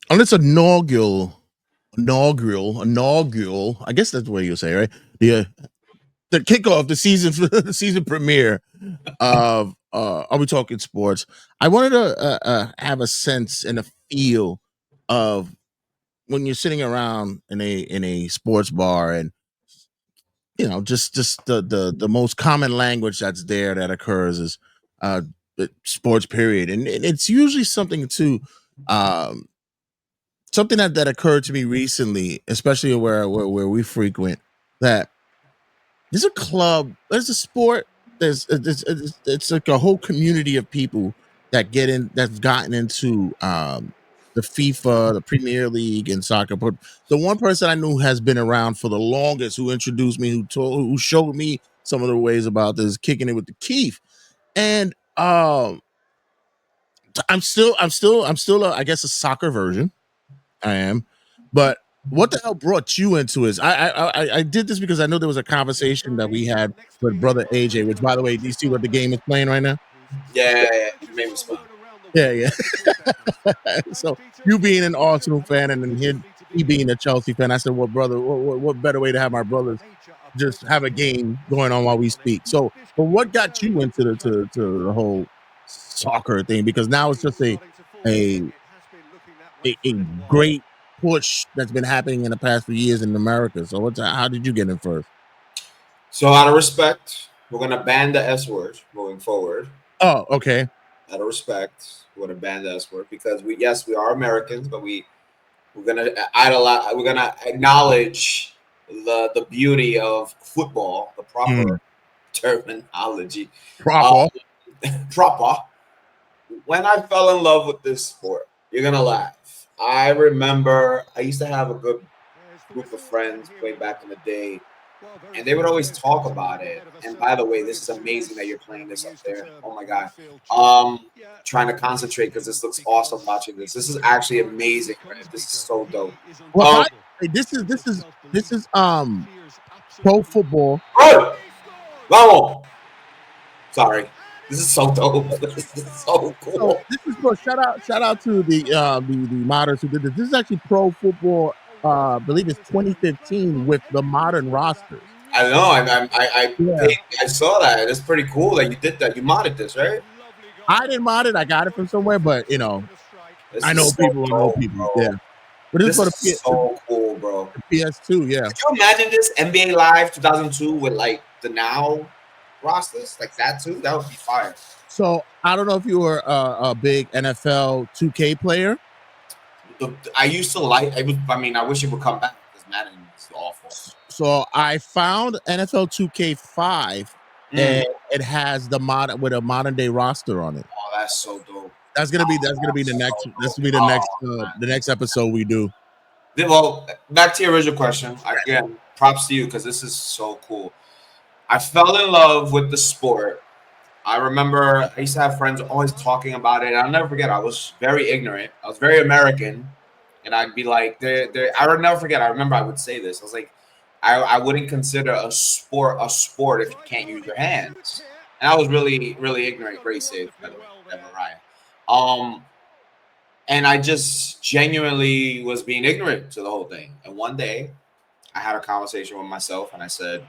on its inaugural. I guess that's the way you say, right? The kickoff, the season premiere of Are We Talking Sports? I wanted to have a sense and a feel of when you're sitting around in a sports bar, and just the most common language that's there that occurs is uh sports, period, and it's usually something to um something that occurred to me recently, especially where we frequent, that there's a club, there's a sport, it's like a whole community of people that's gotten into the FIFA, the Premier League, and soccer. But the one person I knew has been around for the longest, who introduced me, who showed me some of the ways about this, kicking it with the Keef. And I'm still I guess a soccer version. I am. But what the hell brought you into it? I did this because I know there was a conversation that we had with brother AJ. Which, by the way, do you see what the game is playing right now? Yeah, you made me smile. Yeah, yeah. So you being an Arsenal fan, and then he being a Chelsea fan, I said, "Well, brother, what better way to have my brothers just have a game going on while we speak?" So, but what got you into to the whole soccer thing? Because now it's just a a great push that's been happening in the past few years in America. So how did you get in first? So, out of respect, we're gonna ban the S word moving forward. Oh, okay. Out of respect, we're gonna ban the S word because we are Americans, but we're gonna idolize, we're gonna acknowledge the beauty of football, the Mm, proper terminology. Uh, proper. proper. When I fell in love with this sport, you're gonna laugh. I remember I used to have a good group of friends way back in the day, and they would always talk about it. And by the way, this is amazing that you're playing this up there. Oh my god. Trying to concentrate because this looks awesome watching this. This is actually amazing, right? This is so dope. Well, Um, this is pro football. good. Vamos. Sorry. This is so dope. This is so So cool. this is for shout out to the modders who did this. This is actually pro football. I believe it's 2015 with the modern rosters. I don't know. Yeah, I saw that. It's pretty cool that you did that. You modded this, right? I didn't mod it. I got it from somewhere, but This I is know so people who know dope, people. Yeah, bro. but this is This for is so cool, bro. the PS2. Yeah. Could you imagine this NBA Live 2002 with like the now rosters like that too? That would be fire. So I don't know if you were a big NFL 2K player. I used to like. I mean, I wish it would come back because Madden is awful. So I found NFL 2K5, Mm. and it has the mod with a modern day roster on it. Oh, that's so dope. That's gonna be the That's next. so This dope. will be Oh, the next episode we do. well, back to your original question. Again, props to you because this is so cool. I fell in love with the sport. I remember I used to have friends always talking about it. I'll never forget. I was very ignorant. I was very American, and I'd be like, I would never forget. I remember I would say this. I was like, I wouldn't consider a sport if you can't use your hands. And I was really, really ignorant. Great save, by the way, Devin Ryan. Um, and I just genuinely was being ignorant to the whole thing. And one day, I had a conversation with myself, and I said,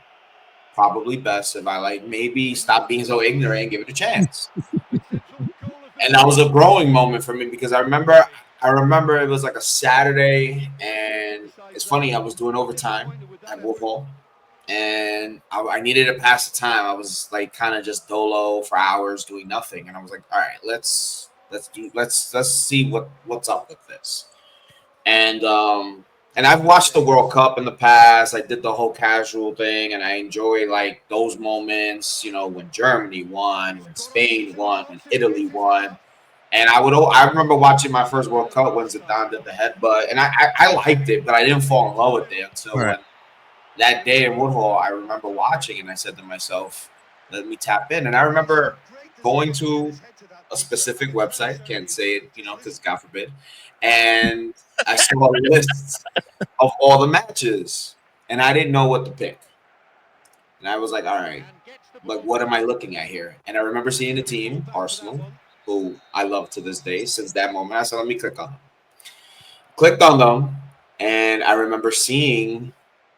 probably best if I like maybe stop being so ignorant and give it a chance. And that was a growing moment for me because I remember it was like a Saturday, and it's funny, I was doing overtime at Wolf Hall, and I needed to pass the time. I was like kind of just dolo for hours doing nothing, and I was like, all right, let's see what's up with this. And and I've watched the World Cup in the past. I did the whole casual thing, and I enjoy like those moments. You know, when Germany won, when Spain won, when Italy won. And I remember watching my first World Cup when Zidane did the headbutt, and I liked it, but I didn't fall in love with it until Right. when that day in Woodhall, I remember watching, and I said to myself, "Let me tap in." And I remember going to a specific website, can't say it, because God forbid, and I saw a list of all the matches, and I didn't know what to pick. And I was like, all right, like, what am I looking at here? And I remember seeing the team, Arsenal, who I love to this day. Since that moment, I said, let me click on them. Clicked on them, and I remember seeing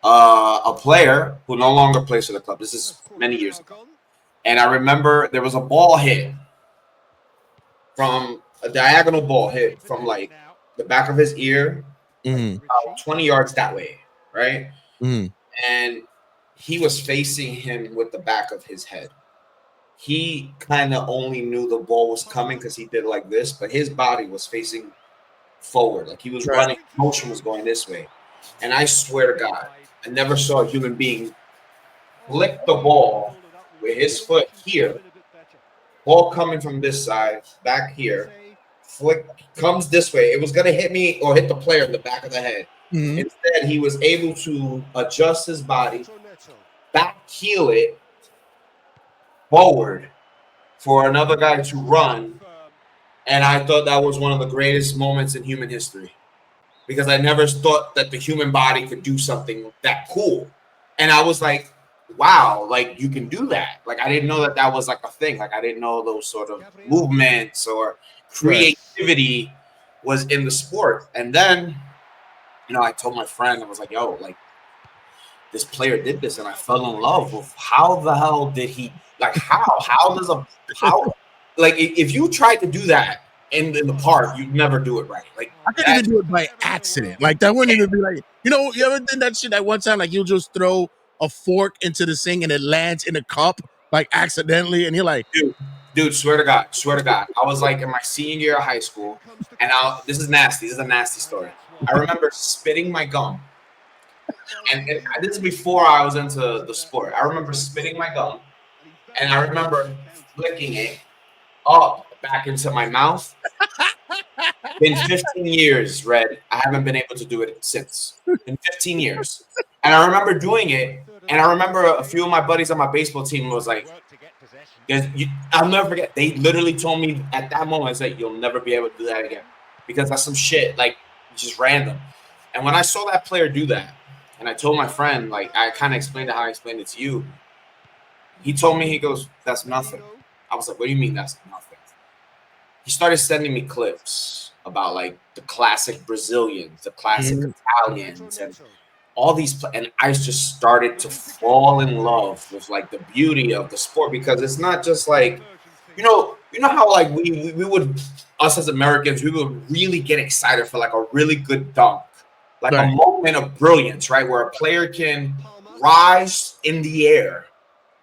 a player who no longer plays for the club. This is many years ago. And I remember there was a ball hit from a diagonal ball hit from like the back of his ear, like Mm-hmm. about 20 yards that way, right? Mm-hmm. And he was facing him with the back of his head. He kind of only knew the ball was coming because he did like this, but his body was facing forward. Like he was Right. running, motion was going this way. And I swear to God, I never saw a human being flick the ball with his foot here, ball coming from this side, back here, flick comes this way. It was gonna hit me or hit the player in the back of the head. Mm-hmm. Instead, he was able to adjust his body, back heel it forward for another guy to run. And I thought that was one of the greatest moments in human history because I never thought that the human body could do something that cool. And I was like, wow, like you can do that. Like I didn't know that that was like a thing. Like I didn't know those sort of movements or Right. creativity was in the sport. And then, I told my friend, I was like, yo, like this player did this and I fell in love with how the hell did he, like how does how, like if you tried to do that in the park, you'd never do it right. Like I couldn't that, even do it by accident. Like that wouldn't even be like, you ever did that shit that one time? Like you'll just throw a fork into the sink and it lands in a cup like accidentally, and you're like, dude, swear to God, I was like in my senior year of high school, and this is nasty. This is a nasty story. I remember spitting my gum, and this is before I was into the sport. I remember spitting my gum, and I remember flicking it up back into my mouth. Been 15 years, Red. I haven't been able to do it since. In 15 years. And I remember doing it. And I remember a few of my buddies on my baseball team was like, I'll never forget. They literally told me at that moment, I said, you'll never be able to do that again. Because that's some shit, like, just random. And when I saw that player do that, and I told my friend, like, I kind of explained it how I explained it to you. He told me, he goes, that's nothing. I was like, what do you mean that's nothing? He started sending me clips about like the classic Brazilians, the classic Italians, and all these. And I just started to fall in love with like the beauty of the sport because it's not just like, you know how like we would, us as Americans, we would really get excited for like a really good dunk, like a right. moment of brilliance, right, where a player can rise in the air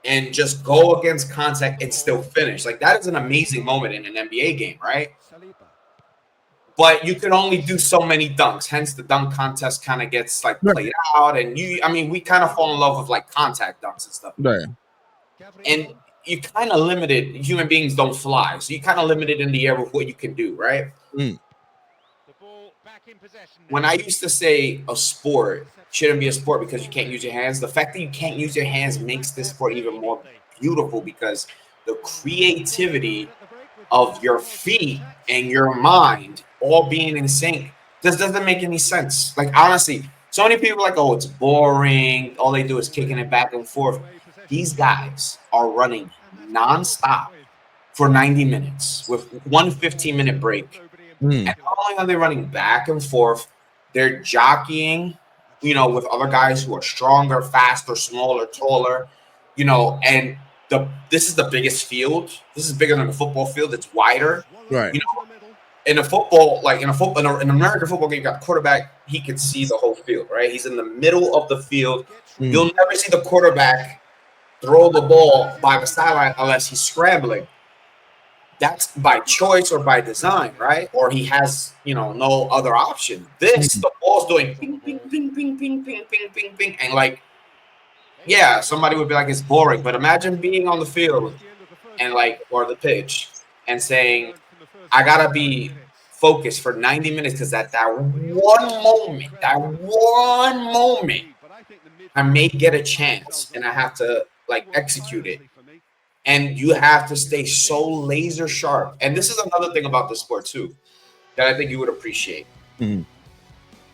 and just go against contact and still finish. Like that is an amazing moment in an NBA game, right? But you can only do so many dunks. Hence, the dunk contest kind of gets like Right. played out, and we kind of fall in love with like contact dunks and stuff. Right. And you kind of limited. Human beings don't fly, so you kind of limited in the air with what you can do, right? Mm. When I used to say a sport shouldn't be a sport because you can't use your hands, the fact that you can't use your hands makes this sport even more beautiful because the creativity of your feet and your mind all being in sync just doesn't make any sense. Like honestly, so many people are like, oh, it's boring. All they do is kicking it back and forth. These guys are running nonstop for 90 minutes with one 15-minute break. Mm. And not only are they running back and forth, they're jockeying, with other guys who are stronger, faster, smaller, taller, and this is the biggest field. This is bigger than the football field. It's wider. Right. In a football, like in an American football game, you got quarterback, he can see the whole field, right? He's in the middle of the field. Mm. You'll never see the quarterback throw the ball by the sideline unless he's scrambling. That's by choice or by design, right? Or he has, no other option. The ball's doing ping, ping, ping, ping, ping, ping, ping, ping, ping. And like, yeah, somebody would be like, it's boring. But imagine being on the field and like, or the pitch and saying, I gotta be focused for 90 minutes because that one moment, I may get a chance and I have to like execute it. And you have to stay so laser sharp. And this is another thing about the sport too that I think you would appreciate. Mm.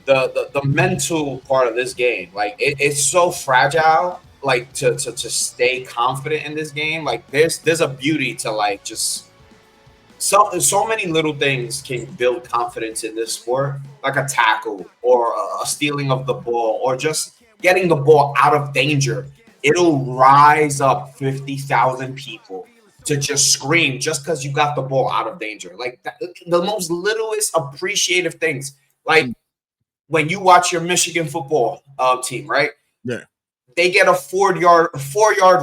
The mental part of this game, like it's so fragile. Like to stay confident in this game, like there's a beauty to like just so many little things can build confidence in this sport, like a tackle or a stealing of the ball or just getting the ball out of danger. It'll rise up 50,000 people to just scream just because you got the ball out of danger. Like that, the most littlest appreciative things. Like when you watch your Michigan football team, right? Yeah. They get a 4 yard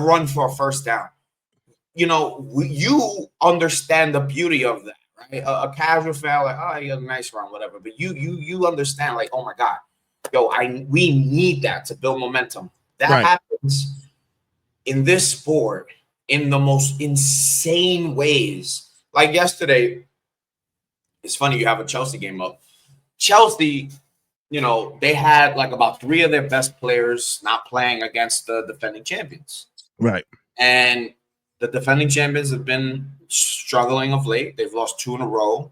run for a first down. You know, you understand the beauty of that, right? A casual fan, like, oh, you got a nice run, whatever. But you understand, like, oh my god, yo, we need that to build momentum. That Right. happens in this sport in the most insane ways. Like yesterday, it's funny you have a Chelsea game up. Chelsea, you know, they had like about 3 of their best players not playing against the defending champions. Right. And the defending champions have been struggling of late. They've lost 2 in a row.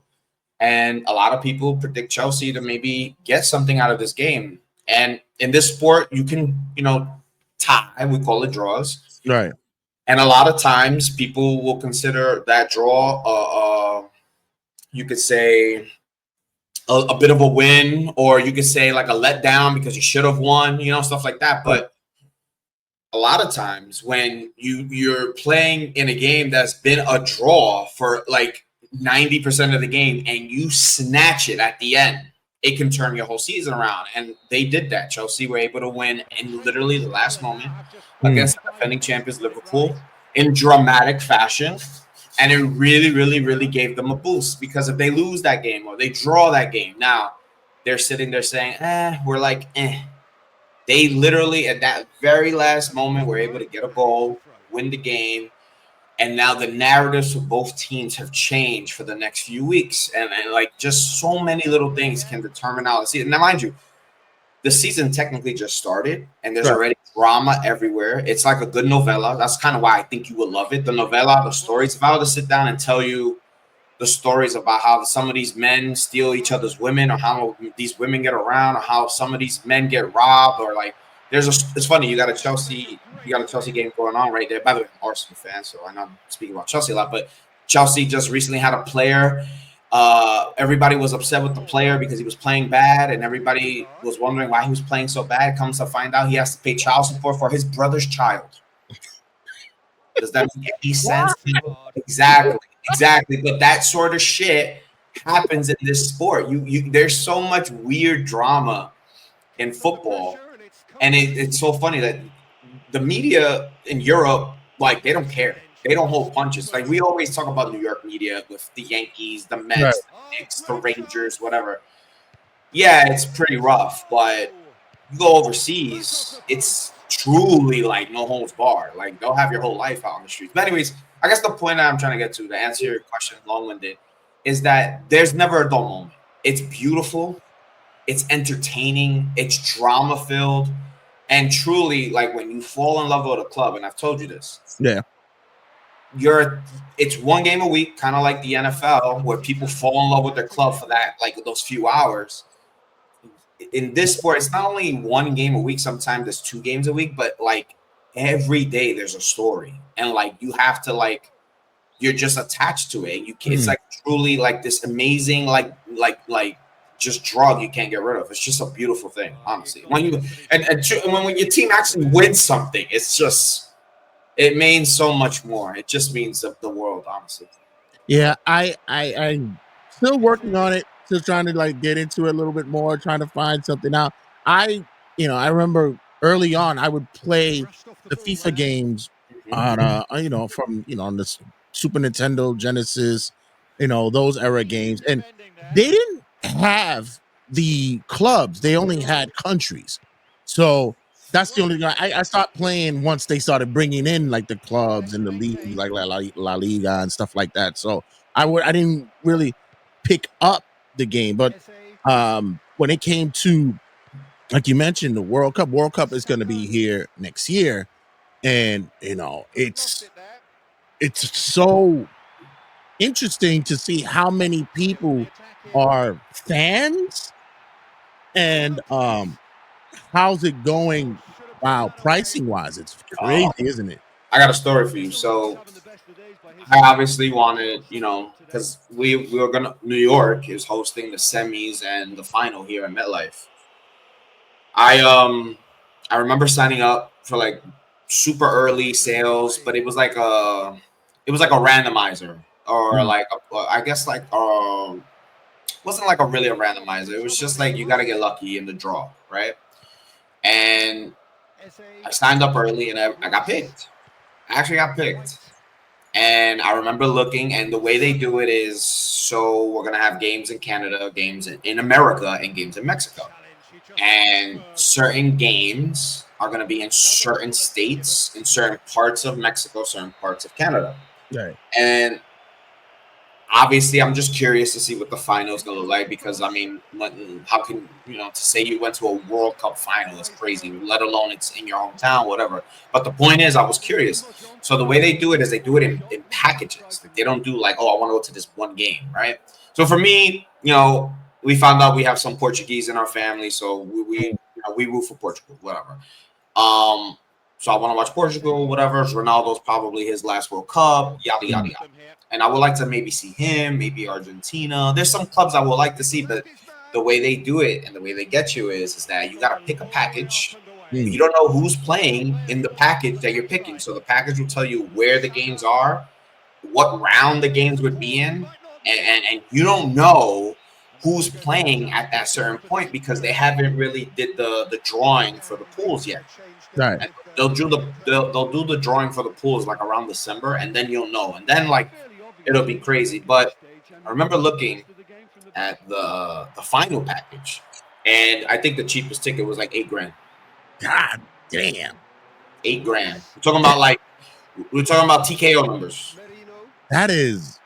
And a lot of people predict Chelsea to maybe get something out of this game. And in this sport, you can, you know, tie, we call it draws. Right. And a lot of times people will consider that draw, you could say, a bit of a win, or you could say like a letdown because you should have won, you know, stuff like that. But a lot of times when you're playing in a game that's been a draw for like 90% of the game and you snatch it at the end, it can turn your whole season around. And they did that. Chelsea were able to win in literally the last moment against the defending champions Liverpool in dramatic fashion. And it really, really, really gave them a boost, because if they lose that game or they draw that game, now they're sitting there saying, we're like, They literally, at that very last moment, were able to get a goal, win the game, and now the narratives for both teams have changed for the next few weeks. And like, just so many little things can determine how the season. Now, mind you, the season technically just started, and there's already drama everywhere. It's like a good novella. That's kind of why I think you will love it. The novella, the stories. If I were to sit down and tell you the stories about how some of these men steal each other's women, or how these women get around, or how some of these men get robbed, or like it's funny, you got a Chelsea game going on right there. By the way, I'm an Arsenal fan, so I know I'm speaking about Chelsea a lot, but Chelsea just recently had a player. Everybody was upset with the player because he was playing bad, and everybody was wondering why he was playing so bad. Comes to find out, he has to pay child support for his brother's child. Does that make any sense? Exactly. But that sort of shit happens in this sport. There's so much weird drama in football, and it's so funny that the media in Europe, like, they don't care. They don't hold punches. Like, we always talk about New York media with the Yankees, the Mets, the Knicks, the Rangers, whatever. Yeah, it's pretty rough, but you go overseas, it's truly like no holds barred. Like, they'll have your whole life out on the streets. But anyways, I guess the point that I'm trying to get to answer your question, long-winded, is that there's never a dull moment. It's beautiful, it's entertaining, it's drama-filled, and truly, like, when you fall in love with a club, and I've told you this, it's one game a week, kind of like the NFL, where people fall in love with their club for that, like, those few hours. In this sport, it's not only one game a week, sometimes there's 2 games a week, but like every day there's a story, and like you have to, like, you're just attached to it. It's like truly like this amazing, like just drug you can't get rid of. It's just a beautiful thing, honestly. When you when your team actually wins something, it means so much more. It just means the world, honestly. Yeah, I'm still working on it, still trying to like get into it a little bit more, trying to find something out. I remember early on I would play the FIFA games on from on the Super Nintendo, Genesis, those era games, and they didn't have the clubs; they only had countries. So that's the only thing I stopped playing once they started bringing in like the clubs and the leagues, like La Liga and stuff like that. So I didn't really pick up the game, but when it came to, like you mentioned, the World Cup is going to be here next year, and it's so interesting to see how many people are fans, and how's it going? Wow, pricing wise, it's crazy, isn't it? I got a story for you. So I obviously wanted, because we were gonna New York is hosting the semis and the final here in MetLife. I I remember signing up for like super early sales, but it was like a randomizer or Mm, like I guess like wasn't like a randomizer. It was just like you got to get lucky in the draw, right? And I signed up early and I got picked. I actually got picked. And I remember looking, and the way they do it is so we're going to have games in Canada, games in America, and games in Mexico. And certain games are going to be in certain states, in certain parts of Mexico, certain parts of Canada. right. And obviously, I'm just curious to see what the final is going to look like because, I mean, how can, to say you went to a World Cup final is crazy, let alone it's in your hometown, whatever. But the point is, I was curious. So the way they do it is they do it in packages. Like, they don't do like, oh, I want to go to this one game, right? So for me, we found out we have some Portuguese in our family, so we root for Portugal, whatever. Um, so I want to watch Portugal, whatever. Ronaldo's probably his last World Cup, yada yada Mm, yada. And I would like to maybe see him, maybe Argentina. There's some clubs I would like to see, but the way they do it and the way they get you is that you got to pick a package. mm, You don't know who's playing in the package that you're picking. So the package will tell you where the games are, what round the games would be in, and you don't know who's playing at that certain point because they haven't really did the drawing for the pools yet. right. And they'll do the drawing for the pools like around December, and then you'll know, and then like it'll be crazy. But I remember looking at the final package, and I think the cheapest ticket was like 8 grand. God damn. 8 grand. We're talking about TKO numbers. That is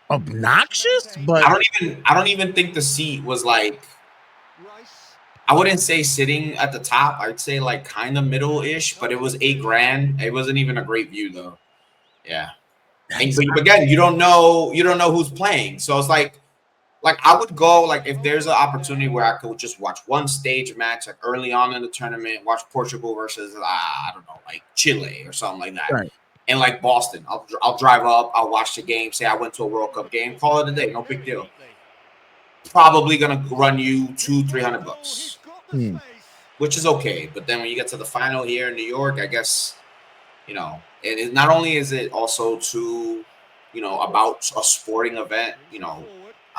obnoxious, but I don't even think the seat was like, I wouldn't say sitting at the top. I'd say like kind of middle ish, but it was 8 grand. It wasn't even a great view though. Yeah. And that's but again, you don't know who's playing. So it's like I would go like if there's an opportunity where I could just watch one stage match like early on in the tournament, watch Portugal versus I don't know, like Chile or something like that. right. And like Boston, I'll drive up, I'll watch the game, say I went to a World Cup game, call it a day, no big deal. Probably gonna run you 200-300 bucks, Mm, which is okay. But then when you get to the final here in New York, I guess not only is it also to about a sporting event,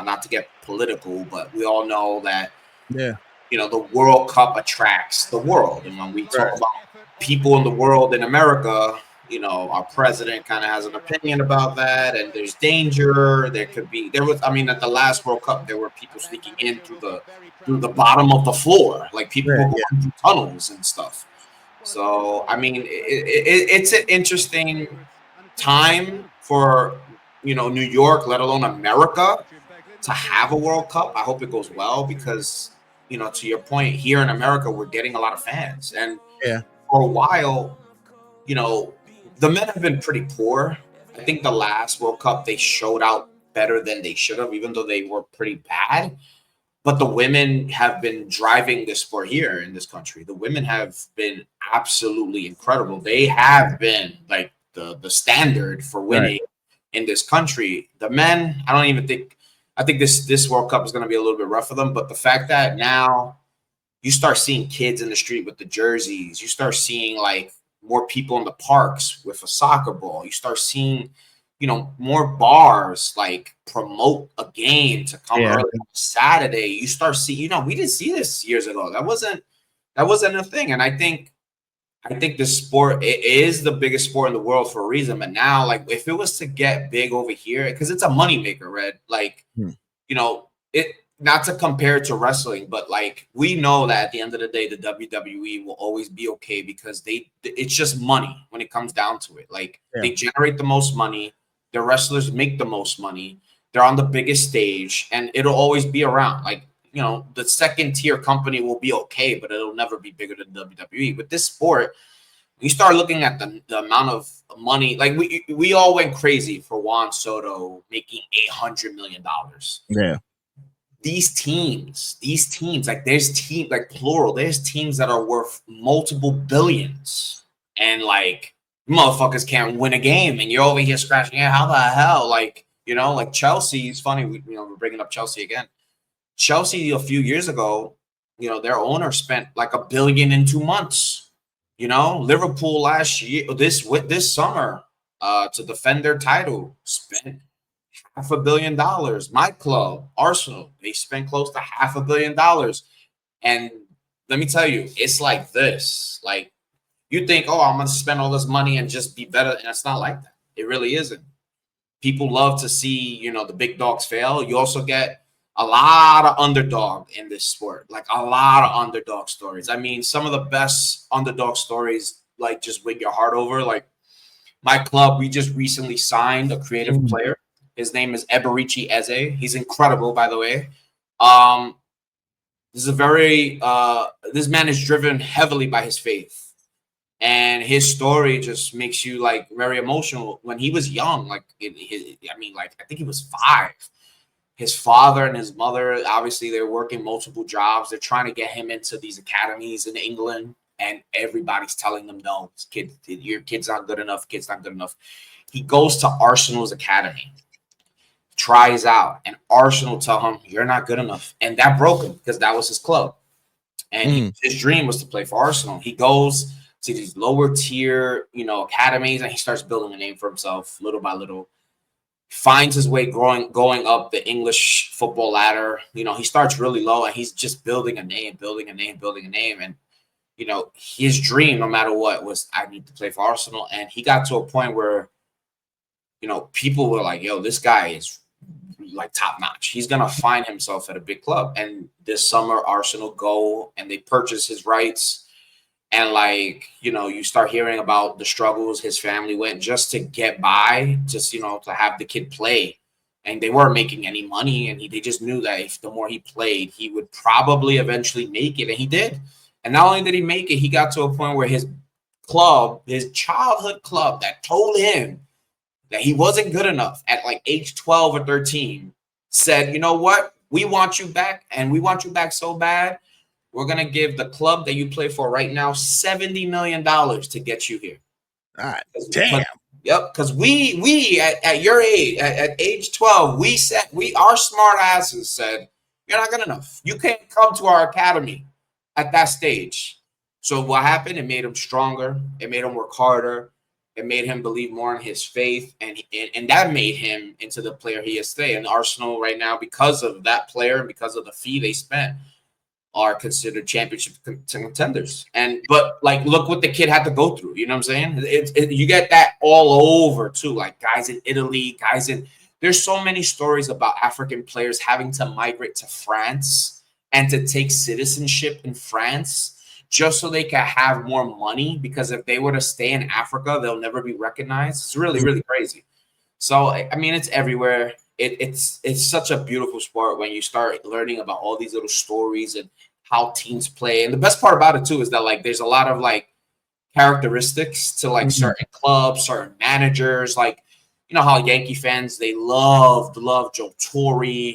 not to get political, but we all know that yeah. the World Cup attracts the world. And when we talk Right. about people in the world in America, our president kind of has an opinion about that, and there's danger. I mean, at the last World Cup, there were people sneaking in through the bottom of the floor, like people Yeah. were Yeah. going through tunnels and stuff. So, I mean, it's an interesting time for New York, let alone America, to have a World Cup. I hope it goes well because to your point, here in America, we're getting a lot of fans, and Yeah. for a while, you know, the men have been pretty poor. I think the last World Cup they showed out better than they should have, even though they were pretty bad. But the women have been driving this sport here in this country. The women have been absolutely incredible. They have been like the standard for Right. winning in this country. The men, I don't even think. I think this World Cup is going to be a little bit rough for them. But the fact that now you start seeing kids in the street with the jerseys, you start seeing like more people in the parks with a soccer ball. You start seeing more bars like promote a game to come Yeah. early on Saturday. You start seeing, we didn't see this years ago. That wasn't a thing. And I think this sport it is the biggest sport in the world for a reason. But now, like, if it was to get big over here, because it's a moneymaker, Red. Like, Hmm. it not to compare it to wrestling, but like we know that at the end of the day, the WWE will always be okay because it's just money when it comes down to it. Like Yeah. they generate the most money, their wrestlers make the most money, they're on the biggest stage, and it'll always be around. Like, the second tier company will be okay, but it'll never be bigger than WWE. With this sport, you start looking at the amount of money, like we all went crazy for Juan Soto making $800 million. Yeah. These teams, like there's plural, there's teams that are worth multiple billions. and like motherfuckers can't win a game, and you're over here scratching your head. How the hell? Like, you know, like Chelsea. It's funny, we're bringing up Chelsea again. Chelsea a few years ago, you know, their owner spent like $1 billion in 2 months. You know, Liverpool last year, this summer, to defend their title, spent $500 million. My club, Arsenal, they spent close to $500 million. And let me tell you, it's like this. Like, you think, oh, I'm going to spend all this money and just be better. And it's not like that. It really isn't. People love to see, you know, the big dogs fail. You also get a lot of underdog in this sport, like a lot of underdog stories. I mean, some of the best underdog stories, like, just win your heart over. Like, my club, we just recently signed a creative player. His name is Eberichi Eze. He's incredible, by the way. This is a very this man is driven heavily by his faith, and his story just makes you like very emotional. When he was young, like I think he was 5. His father and his mother, obviously, they're working multiple jobs. They're trying to get him into these academies in England, and everybody's telling them, no, kid, your kid's not good enough. Kid's not good enough. He goes to Arsenal's academy, tries out, and Arsenal tell him, you're not good enough. And that broke him because that was his club. And his dream was to play for Arsenal. He goes to these lower tier, you know, academies, and he starts building a name for himself little by little. Finds his way going up the English football ladder. You know, he starts really low, and he's just building a name. And, you know, his dream, no matter what, was I need to play for Arsenal. And he got to a point where, you know, people were like, yo, this guy is like top notch. He's going to find himself at a big club. And this summer, Arsenal go and they purchase his rights. And like, you know, you start hearing about the struggles his family went just to get by, just, you know, to have the kid play. And they weren't making any money. And they just knew that if the more he played, he would probably eventually make it. And he did. And not only did he make it, he got to a point where his club, his childhood club that told him that he wasn't good enough at like age 12 or 13, said, you know what? We want you back, and we want you back so bad. We're going to give the club that you play for right now $70 million to get you here. All right. Damn. Yep. Because we at your age, at age 12, our smart asses said, you're not good enough. You can't come to our academy at that stage. So what happened? It made him stronger. It made him work harder. It made him believe more in his faith. And that made him into the player he is today. And Arsenal right now, because of that player and because of the fee they spent, are considered championship contenders. But like, look what the kid had to go through. You know what I'm saying? You get that all over too. Like guys in Italy, there's so many stories about African players having to migrate to France and to take citizenship in France just so they can have more money, because if they were to stay in Africa, they'll never be recognized. It's really, really crazy. So, I mean, it's everywhere. It's such a beautiful sport when you start learning about all these little stories and how teams play. And the best part about it too is that like there's a lot of like characteristics to like certain clubs, certain managers. Like, you know how Yankee fans, they love Joe Torre,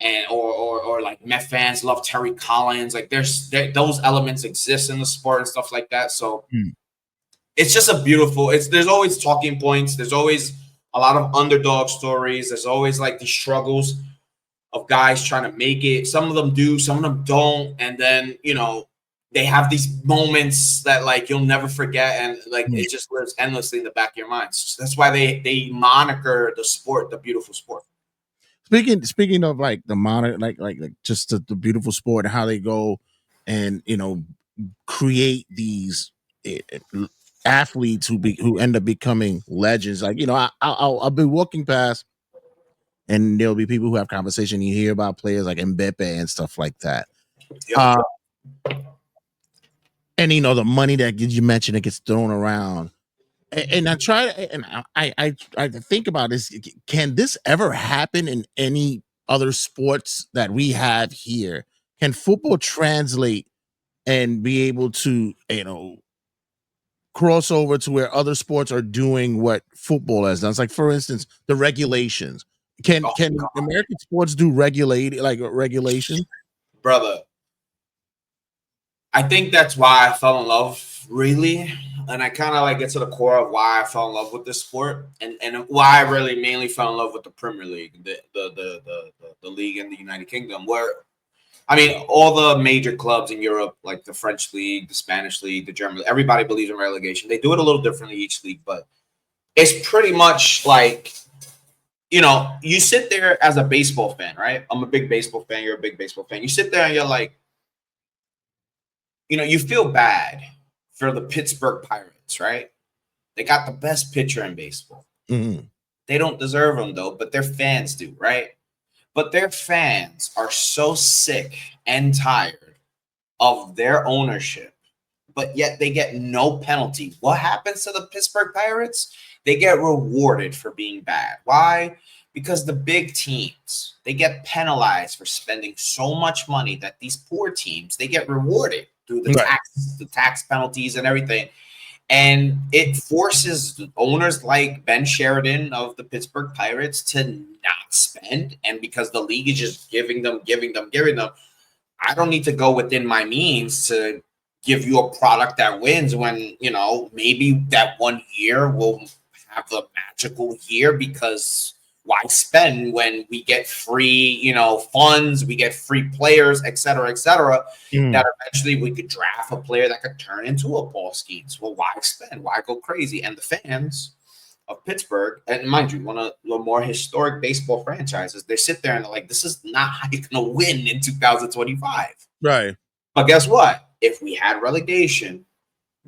and or like Met fans love Terry Collins. Like those elements exist in the sport and stuff like that. So it's just a beautiful. There's always talking points. There's always a lot of underdog stories. There's always like the struggles of guys trying to make it. Some of them do, some of them don't. And then, you know, they have these moments that like you'll never forget. And like it just lives endlessly in the back of your mind. So that's why they moniker the sport the beautiful sport. Speaking of like the monitor, like just the beautiful sport and how they go and, you know, create these athletes who end up becoming legends. Like, you know, I'll be walking past and there'll be people who have conversation. You hear about players like Mbappe and stuff like that. Yep. And you know, the money that you mentioned, it gets thrown around. And I try and I think about this. Can this ever happen in any other sports that we have here? Can football translate and be able to, you know, cross over to where other sports are doing what football has done? It's like, for instance, the regulations. Can American sports do regulation? Brother, I think that's why I fell in love really and I kind of like get to the core of why I fell in love with this sport, and why I really mainly fell in love with the Premier League, the league in the United Kingdom, where I mean, all the major clubs in Europe, like the French league, the Spanish league, the German league, everybody believes in relegation. They do it a little differently each league, but it's pretty much like, you know, you sit there as a baseball fan, right? I'm a big baseball fan. You're a big baseball fan. You sit there and you're like, you know, you feel bad for the Pittsburgh Pirates, right? They got the best pitcher in baseball. Mm-hmm. They don't deserve him, though, but their fans do, right? But their fans are so sick and tired of their ownership, but yet they get no penalty. What happens to the Pittsburgh Pirates? They get rewarded for being bad. Why? Because the big teams, they get penalized for spending so much money that these poor teams, they get rewarded through the tax penalties and everything. And it forces owners like Ben Sheridan of the Pittsburgh Pirates to not spend. And because the league is just giving them, I don't need to go within my means to give you a product that wins when, you know, maybe that 1 year will have a magical year, because why spend when we get free, you know, funds, we get free players, et cetera, that eventually we could draft a player that could turn into a Paul Skeens. Well, why spend? Why go crazy? And the fans of Pittsburgh, and mind you, one of the more historic baseball franchises, they sit there and they're like, this is not how you're going to win in 2025. Right. But guess what? If we had relegation,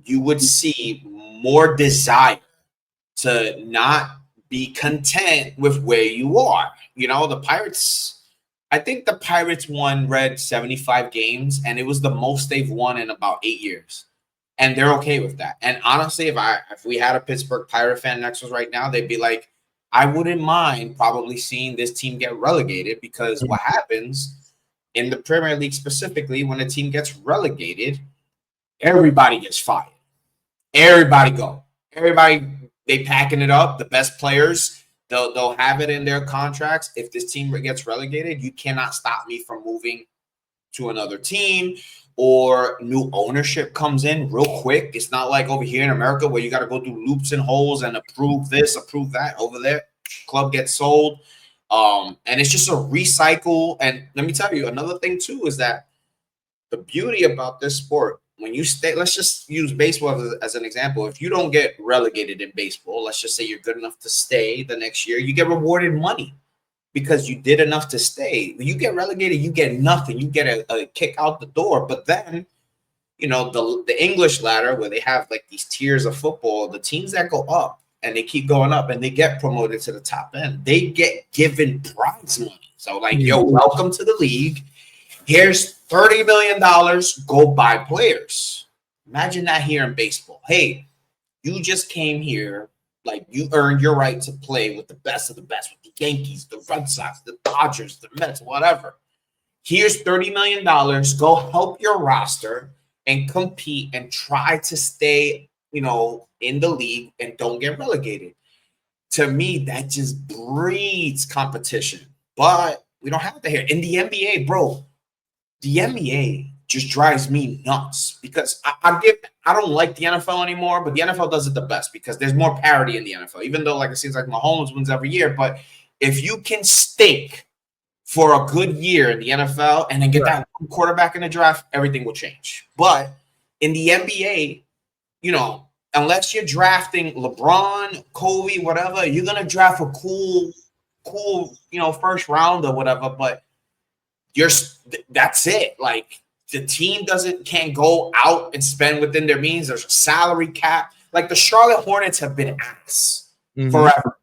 you would see more desire to not be content with where you are. You know, the Pirates, I think the Pirates read 75 games, and it was the most they've won in about 8 years. And they're okay with that. And honestly, if we had a Pittsburgh Pirate fan next to us right now, they'd be like, I wouldn't mind probably seeing this team get relegated, because what happens in the Premier League specifically, when a team gets relegated, everybody gets fired. Everybody go. Everybody, they packing it up. The best players, they'll have it in their contracts. If this team gets relegated, you cannot stop me from moving to another team, or new ownership comes in real quick. It's not like over here in America where you got to go through loops and holes and approve this, approve that. Over there, club gets sold. And it's just a recycle. And let me tell you, another thing too is that the beauty about this sport, when you stay, let's just use baseball as an example. If you don't get relegated in baseball, let's just say you're good enough to stay the next year, you get rewarded money because you did enough to stay. When you get relegated, you get nothing. You get a kick out the door. But then, you know, the English ladder, where they have like these tiers of football, the teams that go up and they keep going up and they get promoted to the top end, they get given prize money. So like, yo, welcome to the league. Here's $30 million. Go buy players. Imagine that here in baseball. Hey, you just came here. Like, you earned your right to play with the best of the best, with the Yankees, the Red Sox, the Dodgers, the Mets, whatever. Here's $30 million. Go help your roster and compete and try to stay, you know, in the league and don't get relegated. To me, that just breeds competition. But we don't have that here. In the NBA, bro, the NBA just drives me nuts, because I don't like the NFL anymore, but the NFL does it the best because there's more parity in the NFL, even though like it seems like Mahomes wins every year. But if you can stake for a good year in the NFL and then get that quarterback in the draft, everything will change. But in the NBA, you know, unless you're drafting LeBron, Kobe, whatever, you're going to draft a cool, you know, first round or whatever, but that's it. Like, the team can't go out and spend within their means. There's a salary cap. Like, the Charlotte Hornets have been ass forever.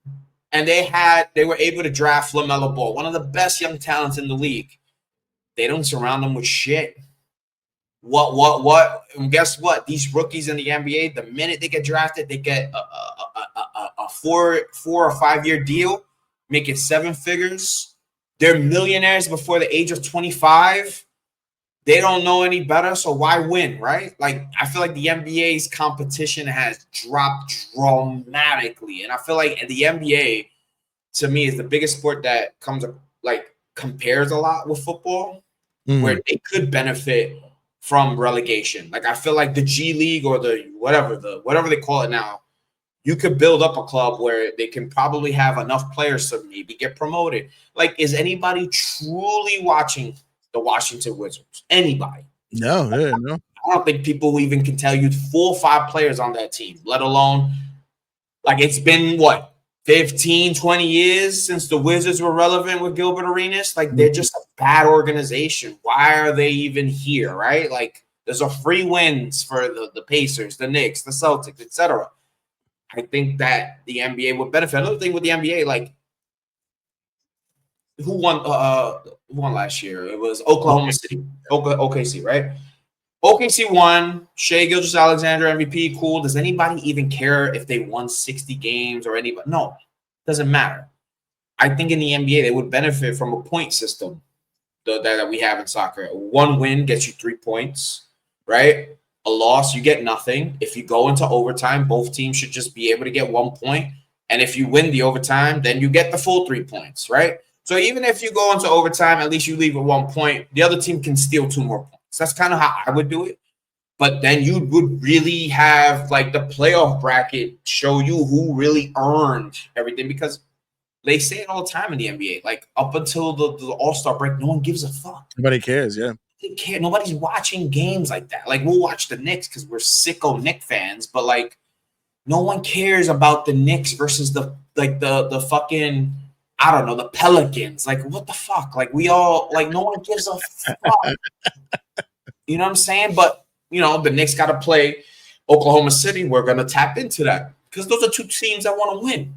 And they were able to draft LaMelo Ball, one of the best young talents in the league. They don't surround them with shit. What? And guess what? These rookies in the NBA, the minute they get drafted, they get a 4 or 5 year deal, making 7 figures. They're millionaires before the age of 25. They don't know any better, so why win, right? Like, I feel like the NBA's competition has dropped dramatically, and I feel like the NBA, to me, is the biggest sport that compares a lot with football, where they could benefit from relegation. Like I feel like the G League or the whatever they call it now, you could build up a club where they can probably have enough players to maybe get promoted. Like, is anybody truly watching the Washington Wizards? Anybody? No, yeah, no. I don't think people even can tell you 4 or 5 players on that team, let alone like it's been what 15, 20 years since the Wizards were relevant with Gilbert Arenas. Like they're just a bad organization. Why are they even here? Right? Like there's a free wins for the Pacers, the Knicks, the Celtics, etc. I think that the NBA would benefit. Another thing with the NBA, like who won last year? It was Oklahoma City, OKC, right? OKC won. Shea Gilgeous-Alexander MVP, cool. Does anybody even care if they won 60 games or anybody? No, doesn't matter. I think in the NBA they would benefit from a point system that we have in soccer. One win gets you 3 points, right? A loss, you get nothing. If you go into overtime, both teams should just be able to get 1 point. And if you win the overtime, then you get the full 3 points, right? So even if you go into overtime, at least you leave with 1 point. The other team can steal 2 more points. That's kind of how I would do it. But then you would really have like the playoff bracket show you who really earned everything, because they say it all the time in the NBA. Like up until the All-Star break, no one gives a fuck. Nobody cares, yeah. They care. Nobody's watching games like that. Like we'll watch the Knicks because we're sicko Knicks fans, but like no one cares about the Knicks versus the fucking, I don't know, the Pelicans. Like what the fuck? Like we all, like no one gives a fuck. You know what I'm saying? But you know, the Knicks got to play Oklahoma City. We're going to tap into that because those are 2 teams that want to win.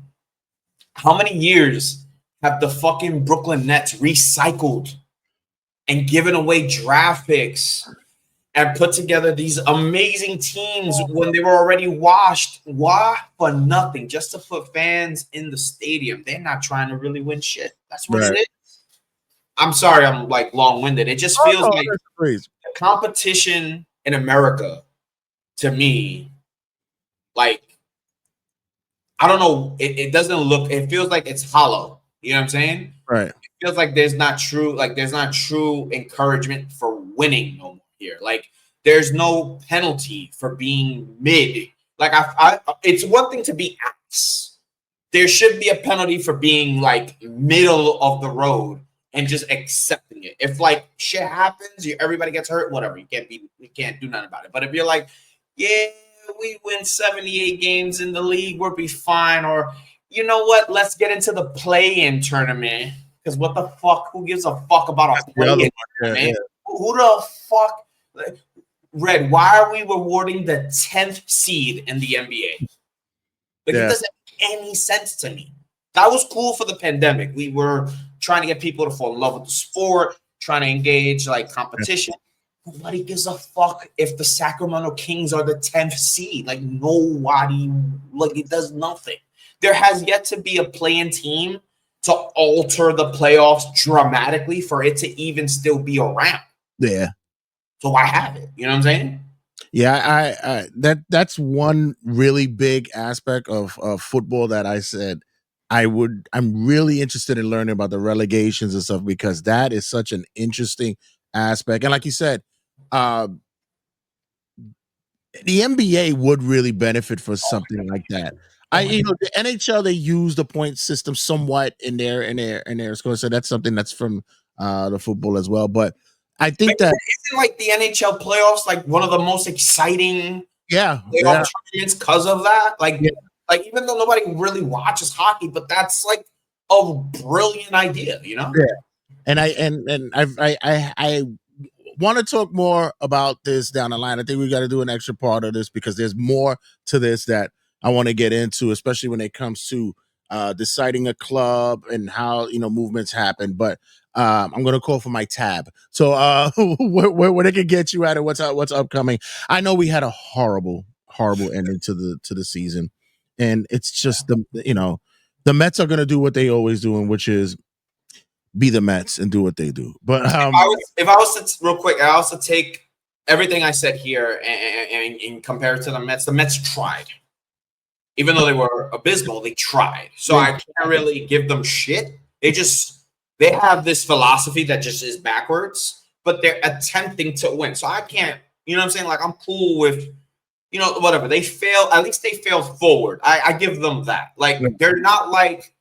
How many years have the fucking Brooklyn Nets recycled and given away draft picks and put together these amazing teams when they were already washed? Why? For nothing, just to put fans in the stadium. They're not trying to really win shit. That's what it is. I'm sorry, I'm like long-winded. It just feels like the competition in America, to me, like, I don't know, it doesn't look, it feels like it's hollow. You know what I'm saying? Right. It feels like there's not true encouragement for winning no more here. Like there's no penalty for being mid. Like it's one thing to be ass. There should be a penalty for being like middle of the road and just accepting it. If like shit happens, everybody gets hurt, whatever. You can't do nothing about it. But if you're like, yeah, we win 78 games in the league, we'll be fine. Or you know what? Let's get into the play-in tournament. Because what the fuck? Who gives a fuck about a play-in tournament? Yeah. Who the fuck? Red, why are we rewarding the 10th seed in the NBA? Like it doesn't make any sense to me. That was cool for the pandemic. We were trying to get people to fall in love with the sport, trying to engage like competition. Nobody gives a fuck if the Sacramento Kings are the 10th seed. Like nobody, like it does nothing. There has yet to be a play-in team to alter the playoffs dramatically for it to even still be around. Yeah. So why have it? You know what I'm saying? Yeah, that's one really big aspect of football that I said I'm really interested in learning about the relegations and stuff, because that is such an interesting aspect. And like you said, the NBA would really benefit for something like that. The NHL, they use the point system somewhat in their score, so that's something that's from the football as well. But I think that isn't like the NHL playoffs like one of the most exciting playoff tournaments because of that. Like even though nobody really watches hockey, but that's like a brilliant idea, you know? Yeah. And I want to talk more about this down the line. I think we got to do an extra part of this because there's more to this that I want to get into, especially when it comes to deciding a club and how movements happen. But I'm gonna call for my tab. So where they can get you at and what's upcoming. I know we had a horrible ending to the season, and it's just the Mets are gonna do what they always do, which is be the Mets and do what they do. But if I was to real quick, I also take everything I said here and compare it to the Mets. The Mets tried. Even though they were abysmal, they tried. So I can't really give them shit. They have this philosophy that just is backwards. but they're attempting to win. So I can't, you know what I'm saying? Like, I'm cool with, you know, whatever. They fail. At least they fail forward. I give them that. Like, they're not like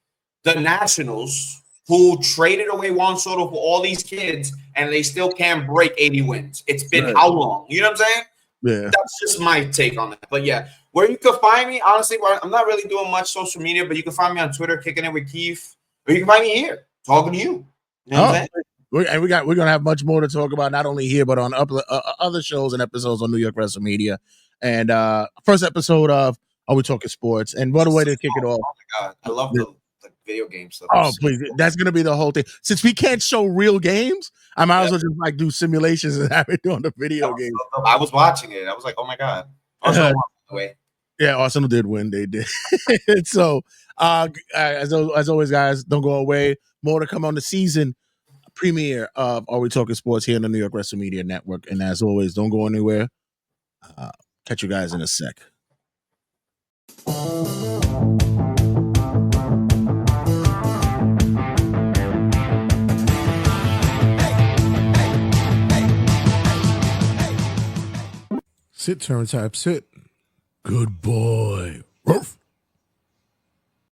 the Nationals who traded away Juan Soto for all these kids and they still can't break 80 wins. It's been how long? You know what I'm saying? Yeah. That's just my take on that. But yeah, where you can find me, honestly, I'm not really doing much social media, but you can find me on Twitter, kicking it with Keef, or you can find me here, talking to you. You know what I'm saying? We're gonna have much more to talk about, not only here but on other shows and episodes on New York Wrestle Media. And first episode of Are We Talking Sports? And what a way to kick it off! Oh my god, I love the video game stuff. Oh please, that's gonna be the whole thing. Since we can't show real games, I might as well just like do simulations and have it on the video game. I was watching it. I was like, oh my god. Also, yeah, Arsenal did win. They did. So, as always, guys, don't go away. More to come on the season premiere of Are We Talking Sports here on the New York Wrestle Media Network. And as always, don't go anywhere. Catch you guys in a sec. Sit, turn type, sit. Good boy. Ruff.